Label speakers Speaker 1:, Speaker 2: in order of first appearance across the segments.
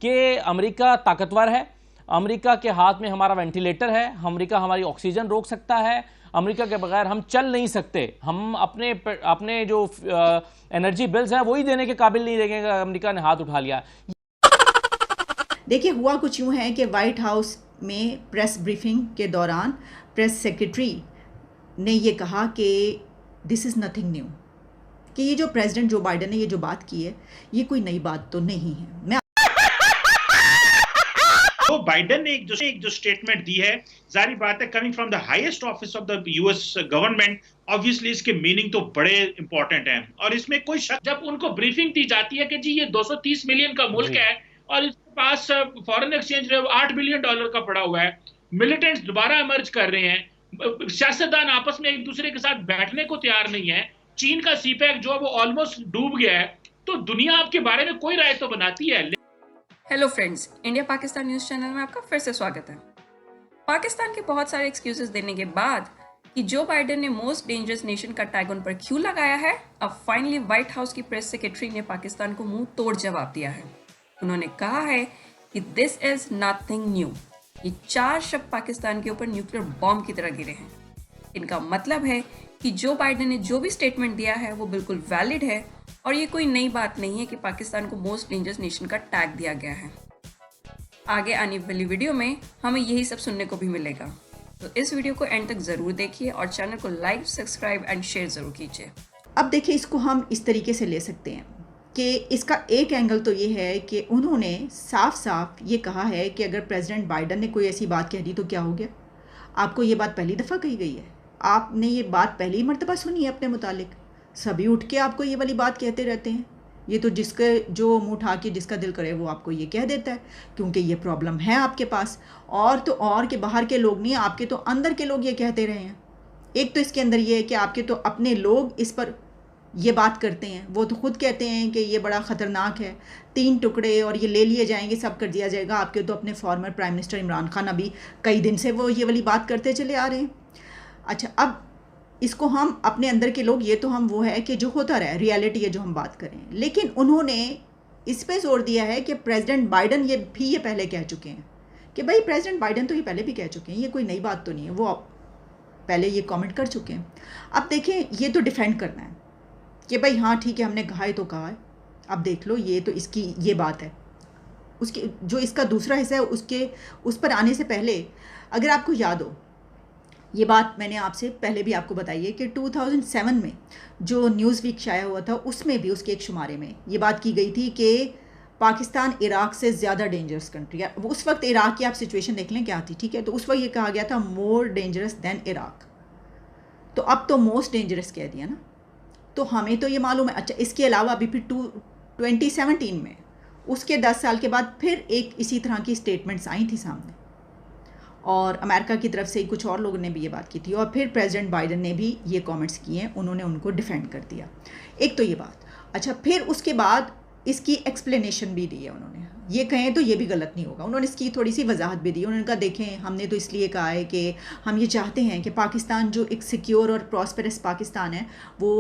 Speaker 1: कि अमेरिका ताकतवर है, अमेरिका के हाथ में हमारा वेंटिलेटर है, अमेरिका हमारी ऑक्सीजन रोक सकता है, अमेरिका के बगैर हम चल नहीं सकते, हम अपने जो एनर्जी बिल्स हैं वही देने के काबिल नहीं रहेंगे अगर अमेरिका ने हाथ उठा लिया।
Speaker 2: देखिए, हुआ कुछ यूँ है कि वाइट हाउस में प्रेस ब्रीफिंग के दौरान प्रेस सेक्रेटरी ने ये कहा कि दिस इज़ नथिंग न्यू, कि ये जो प्रेसिडेंट जो बाइडन ने ये जो बात की है ये कोई नई बात तो नहीं है। मैं
Speaker 3: तो बाइडेन ने एक जो स्टेटमेंट दी है, जारी बात है coming from the highest office of the US government, obviously इसके मीनिंग तो बड़े इंपॉर्टेंट हैं और इसमें कोई शक। जब उनको ब्रीफिंग दी जाती है कि जी ये 230 मिलियन का मुल्क है और इसके पास फॉरेन एक्सचेंज $8 बिलियन का पड़ा हुआ है, मिलिटेंट्स दोबारा इमर्ज कर रहे हैं, सियासतदान आपस में एक दूसरे के साथ बैठने को तैयार नहीं है, चीन का सीपैक जो वो ऑलमोस्ट डूब गया है, तो दुनिया आपके बारे में कोई राय तो बनाती है।
Speaker 4: Hello friends, India Pakistan news channel में आपका फिर से स्वागत है। पाकिस्तान के बहुत सारे एक्सक्यूजेस देने के बाद कि जो बाइडेन ने मोस्ट डेंजरस नेशन का टैग उन पर क्यों लगाया है, अब फाइनली व्हाइट हाउस की प्रेस सेक्रेटरी ने पाकिस्तान को मुंह तोड़ जवाब दिया है। उन्होंने कहा है कि दिस इज नथिंग न्यू। ये 4 शब्द पाकिस्तान के ऊपर न्यूक्लियर बॉम्ब की तरह गिरे हैं। इनका मतलब है कि जो बाइडेन ने जो भी स्टेटमेंट दिया है वो बिल्कुल वैलिड है और ये कोई नई बात नहीं है कि पाकिस्तान को मोस्ट डेंजरस नेशन का टैग दिया गया है। आगे आने वाली वीडियो में हमें यही सब सुनने को भी मिलेगा, तो इस वीडियो को एंड तक ज़रूर देखिए और चैनल को लाइक, सब्सक्राइब एंड शेयर ज़रूर कीजिए।
Speaker 2: अब देखिए, इसको हम इस तरीके से ले सकते हैं कि इसका एक एंगल तो ये है कि उन्होंने साफ साफ ये कहा है कि अगर प्रेसिडेंट बाइडन ने कोई ऐसी बात कह दी तो क्या हो गया। आपको ये बात पहली दफ़ा कही गई है, आपने ये बात पहली मर्तबा सुनी है अपने मुतालिक। सभी उठ के आपको ये वाली बात कहते रहते हैं। ये तो जिसके जो मुंह उठा के जिसका दिल करे वो आपको ये कह देता है, क्योंकि ये प्रॉब्लम है आपके पास। और तो और के बाहर के लोग नहीं, आपके तो अंदर के लोग ये कहते रहे हैं। एक तो इसके अंदर ये है कि आपके तो अपने लोग इस पर ये बात करते हैं। वो तो खुद कहते हैं कि ये बड़ा ख़तरनाक है, 3 टुकड़े और ये ले लिए जाएंगे, सब कर दिया जाएगा। आपके तो अपने former prime minister Imran Khan अभी कई दिन से वो ये वाली बात करते चले आ रहे हैं। अच्छा, अब इसको हम अपने अंदर के लोग, ये तो हम वो है कि जो होता रहे, रियलिटी है जो हम बात करें। लेकिन उन्होंने इस पे जोर दिया है कि प्रेसिडेंट बाइडन ये पहले कह चुके हैं कि भाई प्रेसिडेंट बाइडन तो ये पहले भी कह चुके हैं, ये कोई नई बात तो नहीं है, वो पहले ये कमेंट कर चुके हैं। अब देखें, ये तो डिफेंड करना है कि भाई हाँ ठीक है, हमने कहा है तो कहा है। अब देख लो, ये तो इसकी ये बात है। उसकी जो इसका दूसरा हिस्सा है उस पर आने से पहले, अगर आपको याद हो, ये बात मैंने आपसे पहले भी आपको बताई है कि 2007 में जो न्यूज़ वीक शाया हुआ था उसमें भी उसके एक शुमारे में ये बात की गई थी कि पाकिस्तान इराक से ज़्यादा डेंजरस कंट्री है। उस वक्त इराक की आप सिचुएशन देख लें क्या थी, ठीक है। तो उस वक्त ये कहा गया था मोर डेंजरस दैन इराक। तो अब तो मोस्ट डेंजरस कह दिया ना, तो हमें तो ये मालूम है। अच्छा, इसके अलावा अभी फिर 2017 में उसके 10 साल के बाद फिर एक इसी तरह की स्टेटमेंट्स आई थी सामने, और अमेरिका की तरफ से कुछ और लोगों ने भी ये बात की थी, और फिर प्रेसिडेंट बाइडन ने भी ये कमेंट्स किए हैं, उन्होंने उनको डिफेंड कर दिया। एक तो ये बात। अच्छा, फिर उसके बाद इसकी एक्सप्लेनेशन भी दी है उन्होंने। ये कहें तो ये भी गलत नहीं होगा, उन्होंने इसकी थोड़ी सी वजाहत भी दी। उन्होंने कहा देखें, हमने तो इसलिए कहा है कि हम ये चाहते हैं कि पाकिस्तान जो एक सिक्योर और प्रॉस्पेरस पाकिस्तान है वो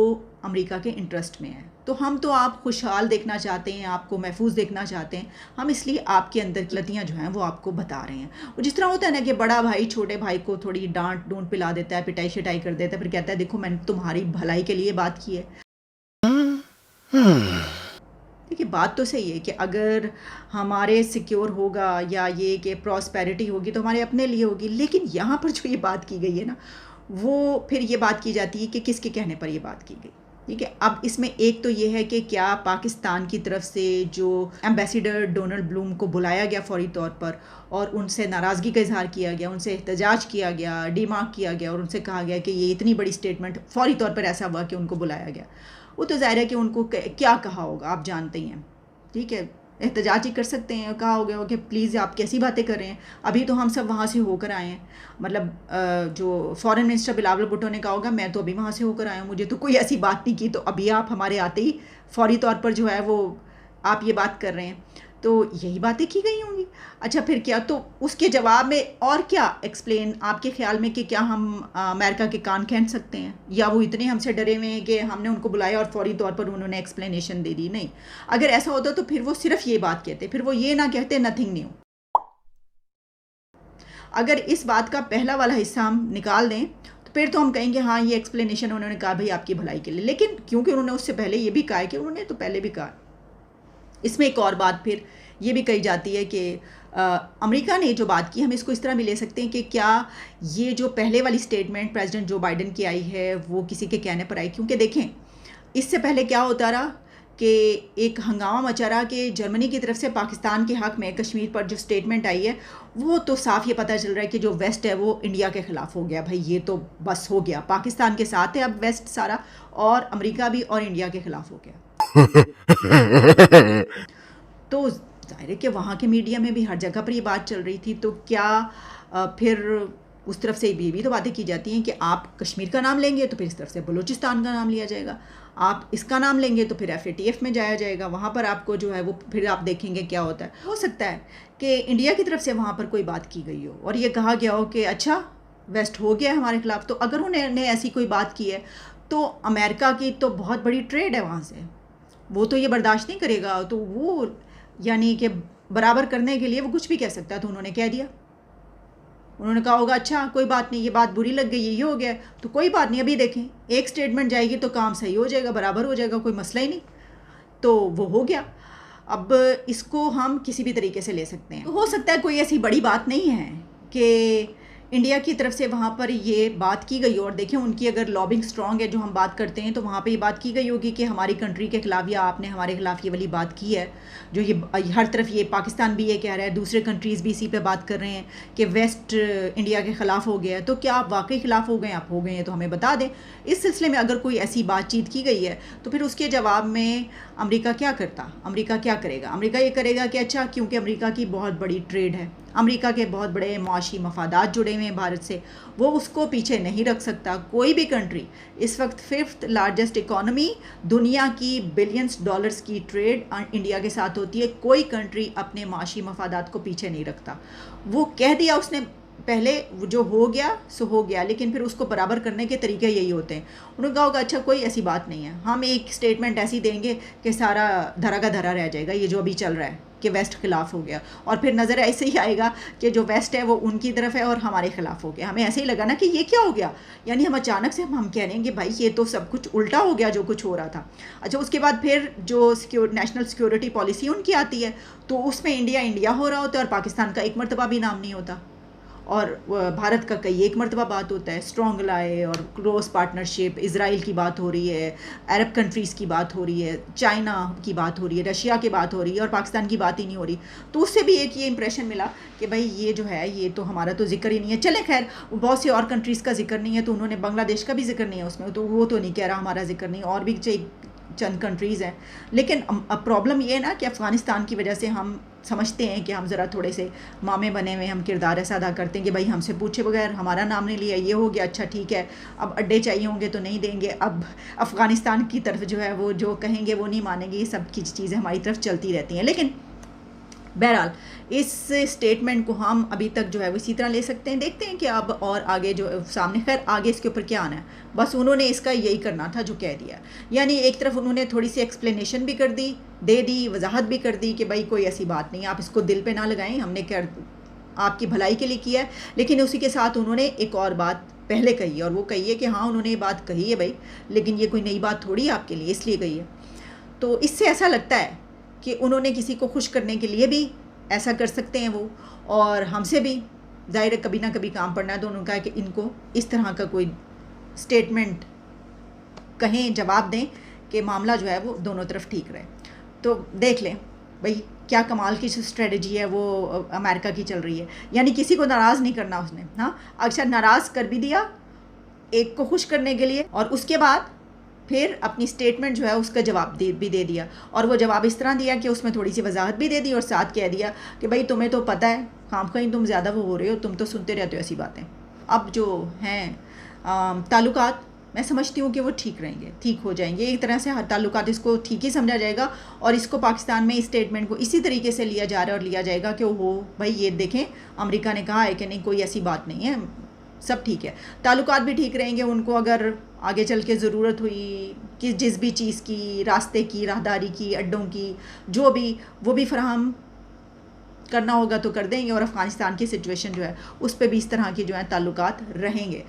Speaker 2: अमेरिका के इंटरेस्ट में है। तो हम तो आप खुशहाल देखना चाहते हैं, आपको महफूज देखना चाहते हैं, हम इसलिए आपके अंदर की गलतियाँ जो हैं वो आपको बता रहे हैं। और जिस तरह होता है ना कि बड़ा भाई छोटे भाई को थोड़ी डांट डूंट पिला देता है, पिटाई शिटाई कर देता है, फिर कहता है देखो मैंने तुम्हारी भलाई के लिए बात की है। देखिए, बात तो सही है कि अगर हमारे सिक्योर होगा या ये कि प्रॉस्पेरिटी होगी तो हमारे अपने लिए होगी, लेकिन यहाँ पर जो ये बात की गई है ना, वो फिर ये बात की जाती है कि किसके कहने पर ये बात की गई, ठीक है। अब इसमें एक तो ये है कि क्या पाकिस्तान की तरफ से जो एम्बेसडर डोनाल्ड ब्लूम को बुलाया गया फौरी तौर पर और उनसे नाराज़गी का इजहार किया गया, उनसे एहतजाज किया गया, डिमांड किया गया और उनसे कहा गया कि ये इतनी बड़ी स्टेटमेंट, फौरी तौर पर ऐसा हुआ कि उनको बुलाया गया। वो तो ज़ाहिर है कि उनको क्या कहा होगा, आप जानते ही हैं, ठीक है। एहतजाज ही कर सकते हैं, कहा हो गया कि प्लीज़ आप कैसी बातें कर रहे हैं, अभी तो हम सब वहाँ से होकर आए हैं। मतलब जो फॉरेन मिनिस्टर बिलावल भुट्टो ने कहा होगा मैं तो अभी वहाँ से होकर आया हूँ, मुझे तो कोई ऐसी बात नहीं की, तो अभी आप हमारे आते ही फौरी तौर पर जो है वो आप ये बात कर रहे हैं। तो यही बातें की गई होंगी। अच्छा फिर क्या, तो उसके जवाब में और क्या एक्सप्लेन आपके ख्याल में कि क्या हम अमेरिका के कान खींच सकते हैं, या वो इतने हमसे डरे हुए हैं कि हमने उनको बुलाया और फौरी तौर पर उन्होंने एक्सप्लेनेशन दे दी? नहीं, अगर ऐसा होता तो फिर वो सिर्फ ये बात कहते, फिर वो ये ना कहते नथिंग न्यू। अगर इस बात का पहला वाला हिस्सा हम निकाल दें तो फिर तो हम कहेंगे हाँ ये एक्सप्लेनेशन उन्होंने कहा भाई आपकी भलाई के लिए, लेकिन क्योंकि उन्होंने उससे पहले ये भी कहा है कि उन्होंने तो पहले भी कहा। इसमें एक और बात फिर ये भी कही जाती है कि अमेरिका ने जो बात की, हम इसको इस तरह भी ले सकते हैं कि क्या ये जो पहले वाली स्टेटमेंट प्रेसिडेंट जो बाइडन की आई है वो किसी के कहने पर आई? क्योंकि देखें इससे पहले क्या होता रहा कि एक हंगामा मचा रहा कि जर्मनी की तरफ से पाकिस्तान के हक़ में कश्मीर पर जो स्टेटमेंट आई है वो तो साफ ये पता चल रहा है कि जो वेस्ट है वो इंडिया के ख़िलाफ़ हो गया। भाई ये तो बस हो गया, पाकिस्तान के साथ है अब वेस्ट सारा, और अमेरिका भी, और इंडिया के ख़िलाफ़ हो गया। तो जाहिर है कि वहाँ के मीडिया में भी हर जगह पर ये बात चल रही थी। तो क्या फिर उस तरफ से भी तो बातें की जाती हैं कि आप कश्मीर का नाम लेंगे तो फिर इस तरफ से बलूचिस्तान का नाम लिया जाएगा, आप इसका नाम लेंगे तो फिर FATF में जाया जाएगा, वहाँ पर आपको जो है वो फिर आप देखेंगे क्या होता है। हो सकता है कि इंडिया की तरफ से वहाँ पर कोई बात की गई हो और ये कहा गया हो कि अच्छा वेस्ट हो गया हमारे ख़िलाफ़। तो अगर उन्होंने ऐसी कोई बात की है तो अमेरिका की तो बहुत बड़ी ट्रेड है वहाँ से, वो तो ये बर्दाश्त नहीं करेगा, तो वो यानी कि बराबर करने के लिए वो कुछ भी कह सकता है। तो उन्होंने कह दिया, उन्होंने कहा होगा अच्छा कोई बात नहीं, ये बात बुरी लग गई, ये हो गया तो कोई बात नहीं, अभी देखें एक स्टेटमेंट जाएगी तो काम सही हो जाएगा, बराबर हो जाएगा, कोई मसला ही नहीं। तो वो हो गया। अब इसको हम किसी भी तरीके से ले सकते हैं। तो हो सकता है कोई ऐसी बड़ी बात नहीं है कि इंडिया की तरफ से वहाँ पर ये बात की गई हो, और देखें उनकी अगर लॉबिंग स्ट्रॉन्ग है जो हम बात करते हैं तो वहाँ पे ये बात की गई होगी कि हमारी कंट्री के ख़िलाफ़ या आपने हमारे ख़िलाफ़ ये वाली बात की है, जो ये हर तरफ ये पाकिस्तान भी ये कह रहा है, दूसरे कंट्रीज़ भी इसी पे बात कर रहे हैं कि वेस्ट इंडिया के ख़िलाफ़ हो गया। तो क्या आप वाकई ख़िलाफ़ हो गए? आप हो गए हैं तो हमें बता दें। इस सिलसिले में अगर कोई ऐसी बातचीत की गई है तो फिर उसके जवाब में अमेरिका क्या करता? अमेरिका क्या करेगा? अमेरिका ये करेगा कि अच्छा क्योंकि अमेरिका की बहुत बड़ी ट्रेड है, अमेरिका के बहुत बड़े माशी मफादात जुड़े हुए हैं भारत से, वो उसको पीछे नहीं रख सकता। कोई भी कंट्री इस वक्त 5th लार्जेस्ट इकॉनमी, दुनिया की बिलियंस डॉलर्स की ट्रेड इंडिया के साथ होती है, कोई कंट्री अपने माशी मफादात को पीछे नहीं रखता। वो कह दिया उसने पहले, जो हो गया सो हो गया, लेकिन फिर उसको बराबर करने के तरीके यही होते हैं। उन्होंने कहा होगा अच्छा कोई ऐसी बात नहीं है, हम एक स्टेटमेंट ऐसी देंगे कि सारा धरा का धरा रह जाएगा, ये जो अभी चल रहा है कि वेस्ट खिलाफ हो गया, और फिर नज़र ऐसे ही आएगा कि जो वेस्ट है वो उनकी तरफ है और हमारे खिलाफ हो गया। हमें ऐसे ही लगा ना कि ये क्या हो गया, यानी हम अचानक से हम कह रहे हैं कि भाई ये तो सब कुछ उल्टा हो गया जो कुछ हो रहा था। अच्छा उसके बाद फिर जो नेशनल सिक्योरिटी पॉलिसी उनकी आती है तो उसमें इंडिया इंडिया हो रहा होता है और पाकिस्तान का एक मरतबा भी नाम नहीं होता, और भारत का कई एक मरतबा बात होता है। स्ट्रॉन्ग अलाई और क्लोज पार्टनरशिप, इज़राइल की बात हो रही है, अरब कंट्रीज़ की बात हो रही है, चाइना की बात हो रही है, रशिया की बात हो रही है, और पाकिस्तान की बात ही नहीं हो रही। तो उससे भी एक ये इंप्रेशन मिला कि भाई ये जो है ये तो हमारा तो जिक्र ही नहीं है। चले खैर बहुत सी और कंट्रीज़ का जिक्र नहीं है, तो उन्होंने बांग्लादेश का भी जिक्र नहीं है उसमें, तो वो तो नहीं कह रहा हमारा जिक्र नहीं, और भी चंद कंट्रीज़ हैं। लेकिन अब प्रॉब्लम ये है ना कि अफ़गानिस्तान की वजह से हम समझते हैं कि हम ज़रा थोड़े से मामे बने हुए, हम किरदार ऐसा अदा करते हैं कि भाई हमसे पूछे बगैर हमारा नाम नहीं लिया, ये हो गया, अच्छा ठीक है, अब अड्डे चाहिए होंगे तो नहीं देंगे, अब अफ़गानिस्तान की तरफ जो है वो जो कहेंगे वो नहीं मानेंगे, ये सब की चीज़ें हमारी तरफ चलती रहती हैं। लेकिन बहरहाल इस स्टेटमेंट को हम अभी तक जो है वो इसी तरह ले सकते हैं। देखते हैं कि अब और आगे जो सामने, खैर आगे इसके ऊपर क्या आना है, बस उन्होंने इसका यही करना था जो कह दिया। यानी एक तरफ उन्होंने थोड़ी सी एक्सप्लेनेशन भी कर दी, दे दी, वजाहत भी कर दी कि भाई कोई ऐसी बात नहीं, आप इसको दिल पे ना लगाएं, हमने कर आपकी भलाई के लिए किया है। लेकिन उसी के साथ उन्होंने एक और बात पहले कही, और वो कही है कि हाँ उन्होंने ये बात कही है भाई, लेकिन ये कोई नई बात थोड़ी है आपके लिए, इसलिए कही है। तो इससे ऐसा लगता है कि उन्होंने किसी को खुश करने के लिए भी ऐसा कर सकते हैं वो, और हमसे भी ज़ाहिर है कभी ना कभी काम पड़ना है। तो उन्होंने कहा कि इनको इस तरह का कोई स्टेटमेंट कहें, जवाब दें कि मामला जो है वो दोनों तरफ ठीक रहे। तो देख लें भाई क्या कमाल की स्ट्रेटजी है वो अमेरिका की चल रही है, यानी किसी को नाराज़ नहीं करना उसने। हाँ अच्छा नाराज़ कर भी दिया एक को खुश करने के लिए, और उसके बाद फिर अपनी स्टेटमेंट जो है उसका जवाब भी दे दिया, और वो जवाब इस तरह दिया कि उसमें थोड़ी सी वजाहत भी दे दी और साथ कह दिया कि भाई तुम्हें तो पता है, खाम कहीं तुम ज़्यादा वो हो रहे हो, तुम तो सुनते रहते हो ऐसी बातें। अब जो हैं ताल्लुकात मैं समझती हूँ कि वो ठीक रहेंगे, ठीक हो जाएंगे। एक तरह से हर ताल्लुकात इसको ठीक ही समझा जाएगा और इसको पाकिस्तान में इस स्टेटमेंट को इसी तरीके से लिया जा रहा है और लिया जाएगा कि वो भाई ये देखें अमेरिका ने कहा है कि नहीं, कोई ऐसी बात नहीं है, सब ठीक है। ताल्लुकात भी ठीक रहेंगे। उनको अगर आगे चल के ज़रूरत हुई कि जिस भी चीज़ की, रास्ते की, राहदारी की, अड्डों की, जो भी, वो भी फराहम करना होगा तो कर देंगे। और अफ़गानिस्तान की सिचुएशन जो है उस पर भी इस तरह की जो है ताल्लुकात रहेंगे।